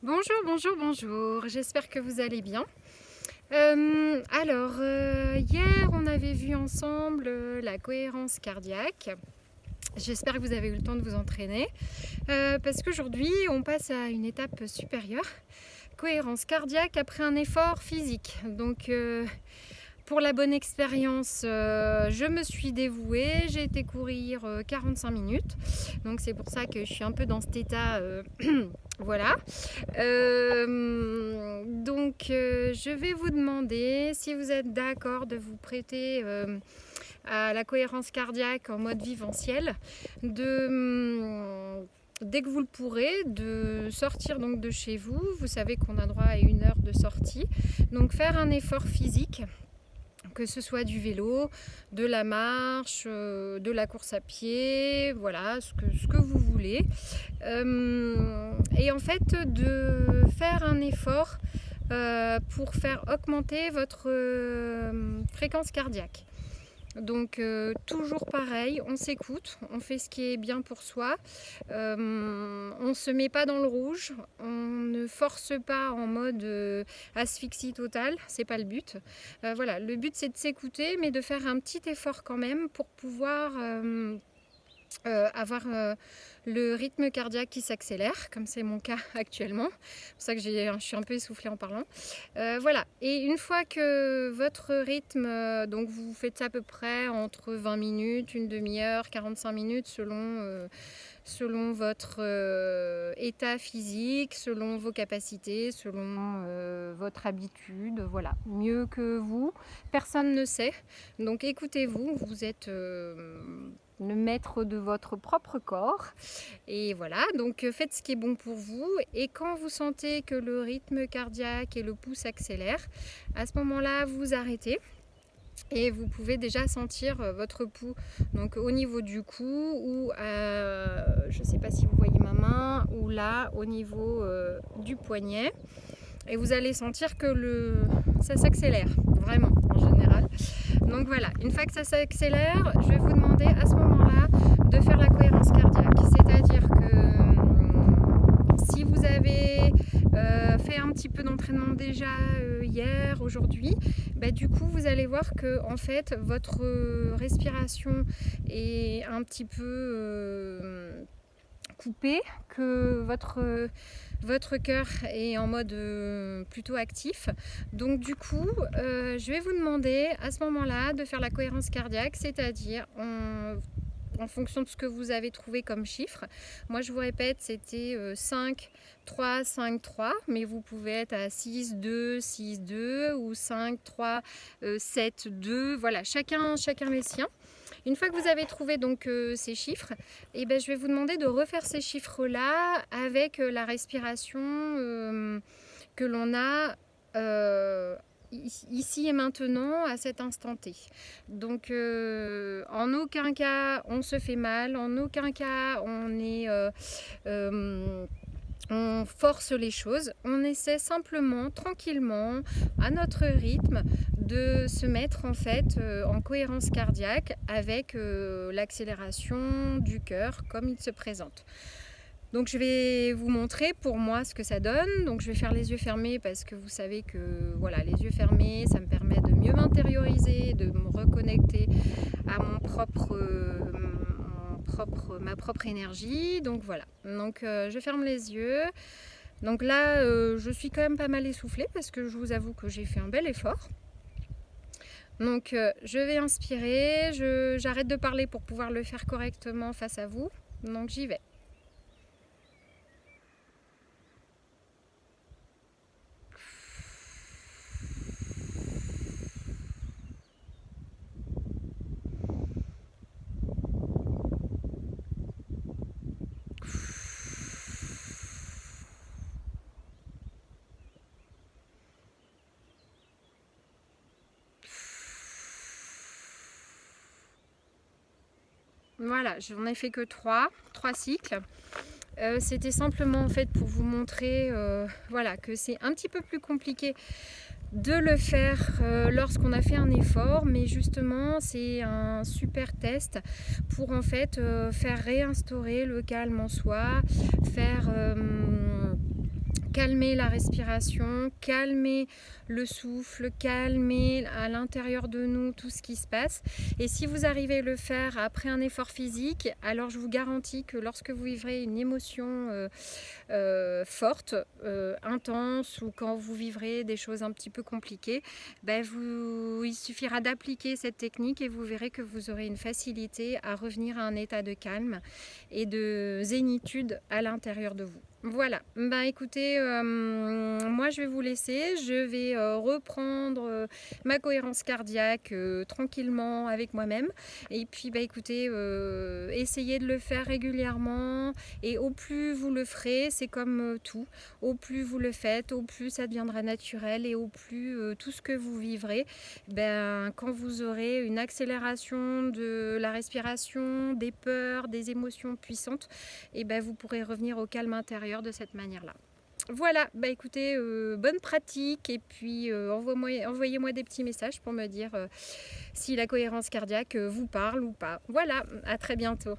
Bonjour, bonjour, bonjour, j'espère que vous allez bien. Hier on avait vu ensemble la cohérence cardiaque. J'espère que vous avez eu le temps de vous entraîner parce qu'aujourd'hui on passe à une étape supérieure, cohérence cardiaque après un effort physique. Donc pour la bonne expérience, je me suis dévouée, j'ai été courir 45 minutes, donc c'est pour ça que je suis un peu dans cet état. Voilà. Je vais vous demander si vous êtes d'accord de vous prêter à la cohérence cardiaque en mode viventiel, dès que vous le pourrez, de sortir donc de chez vous. Vous savez qu'on a droit à 1 heure de sortie, donc faire un effort physique, que ce soit du vélo, de la marche, de la course à pied, voilà, ce que vous voulez. Et en fait, de faire un effort pour faire augmenter votre fréquence cardiaque. Donc toujours pareil, on s'écoute, on fait ce qui est bien pour soi, on ne se met pas dans le rouge, on ne force pas en mode asphyxie totale, c'est pas le but. Voilà, le but c'est de s'écouter, mais de faire un petit effort quand même pour pouvoir avoir le rythme cardiaque qui s'accélère, comme c'est mon cas actuellement. C'est pour ça que je suis un peu essoufflée en parlant. Voilà, et une fois que votre rythme, donc vous faites ça à peu près entre 20 minutes, une demi-heure, 45 minutes selon votre état physique, selon vos capacités, selon votre habitude, voilà, mieux que vous, personne ne sait. Donc écoutez-vous, vous êtes le maître de votre propre corps. Et voilà, donc faites ce qui est bon pour vous. Et quand vous sentez que le rythme cardiaque et le pouls s'accélèrent, à ce moment-là, vous arrêtez. Et vous pouvez déjà sentir votre pouls donc au niveau du cou ou je ne sais pas si vous voyez ma main, ou là au niveau du poignet. Et vous allez sentir que ça s'accélère, vraiment, en général. Donc voilà, une fois que ça s'accélère, je vais vous demander à ce moment-là de faire la cohérence cardiaque. C'est-à-dire que si vous avez fait un petit peu d'entraînement déjà hier, aujourd'hui, du coup vous allez voir que en fait votre respiration est un petit peu coupée, que votre cœur est en mode plutôt actif. Donc du coup, je vais vous demander à ce moment-là de faire la cohérence cardiaque, c'est-à-dire en fonction de ce que vous avez trouvé comme chiffre. Moi je vous répète, c'était 5, 3, 5, 3, mais vous pouvez être à 6, 2, 6, 2 ou 5, 3, 7, 2, voilà, chacun les siens. Une fois que vous avez trouvé donc ces chiffres, je vais vous demander de refaire ces chiffres-là avec la respiration que l'on a ici et maintenant à cet instant T. Donc en aucun cas on se fait mal, en aucun cas on force les choses, on essaie simplement, tranquillement, à notre rythme, de se mettre en fait en cohérence cardiaque avec l'accélération du cœur comme il se présente. Donc je vais vous montrer pour moi ce que ça donne. Donc je vais faire les yeux fermés parce que vous savez que voilà, les yeux fermés, ça me permet de mieux m'intérioriser, de me reconnecter à ma propre énergie. Donc voilà, donc je ferme les yeux. Donc là je suis quand même pas mal essoufflée parce que je vous avoue que j'ai fait un bel effort. Donc je vais inspirer, j'arrête de parler pour pouvoir le faire correctement face à vous. Donc j'y vais. Voilà, j'en ai fait que 3 cycles. C'était simplement en fait pour vous montrer voilà, que c'est un petit peu plus compliqué de le faire lorsqu'on a fait un effort, mais justement c'est un super test pour en fait faire réinstaurer le calme en soi, faire calmer la respiration, calmer le souffle, calmer à l'intérieur de nous tout ce qui se passe. Et si vous arrivez à le faire après un effort physique, alors je vous garantis que lorsque vous vivrez une émotion forte, intense, ou quand vous vivrez des choses un petit peu compliquées, ben il suffira d'appliquer cette technique et vous verrez que vous aurez une facilité à revenir à un état de calme et de zénitude à l'intérieur de vous. Voilà, ben écoutez, moi je vais vous laisser, je vais reprendre ma cohérence cardiaque tranquillement avec moi-même. Et puis bah écoutez, essayez de le faire régulièrement, et au plus vous le ferez, c'est comme tout, au plus vous le faites, au plus ça deviendra naturel, et au plus tout ce que vous vivrez, ben, quand vous aurez une accélération de la respiration, des peurs, des émotions puissantes, et ben vous pourrez revenir au calme intérieur de cette manière-là. Voilà, bah écoutez, bonne pratique, et puis envoyez-moi des petits messages pour me dire si la cohérence cardiaque vous parle ou pas. Voilà, à très bientôt.